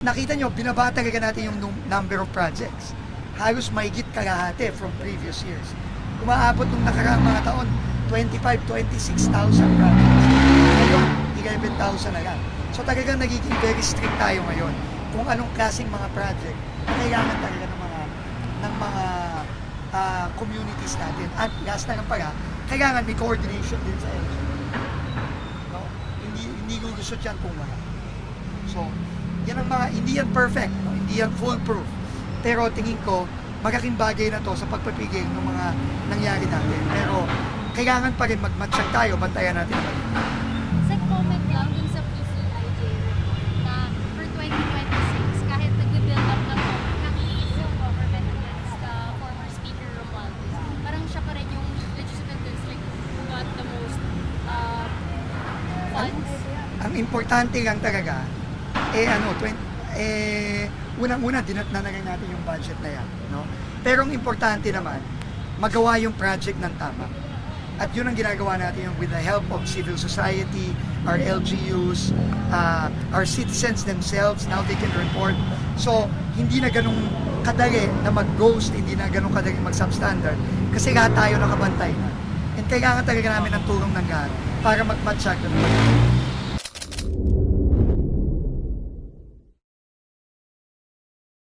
Nakita nyo, binaba talaga natin yung number of projects. Halos mahigit kalahati from previous years. Umaabot nung nakaraang mga taon, 26,000 projects. Ngayon, 11,000 na lang. So talagang nagiging very strict tayo ngayon kung anong klaseng mga project na kailangan talaga ng mga communities natin. At last na lang pala, kailangan may coordination din sa LG. No? Hindi gusto yan kung wala. So, yan ang mga, hindi yan perfect, no? Hindi yan foolproof. Pero tingin ko, malaking bagay na to sa pagpapigil ng mga nangyari natin. Pero kailangan pa rin mag-match tayo, bantayan natin naman. Sa comment lang dun sa PCIJ report na for 2026, kahit nag-build up na to, nakikinig yung government against former Speaker Romualdez. Parang siya pa rin yung legislative district who got the most funds. Ang importante lang talaga, unang-una, dinatnanagan natin yung budget na yan. No? Pero ang importante naman, magawa yung project ng tama. At yun ang ginagawa natin yung with the help of civil society, our LGUs, our citizens themselves, now they can report. So, hindi na ganun kadali na mag-ghost, hindi na ganun kadali mag-substandard. Kasi lahat tayo nakabantay na. And kailangan talaga namin ng tulong ng lahat para mag-match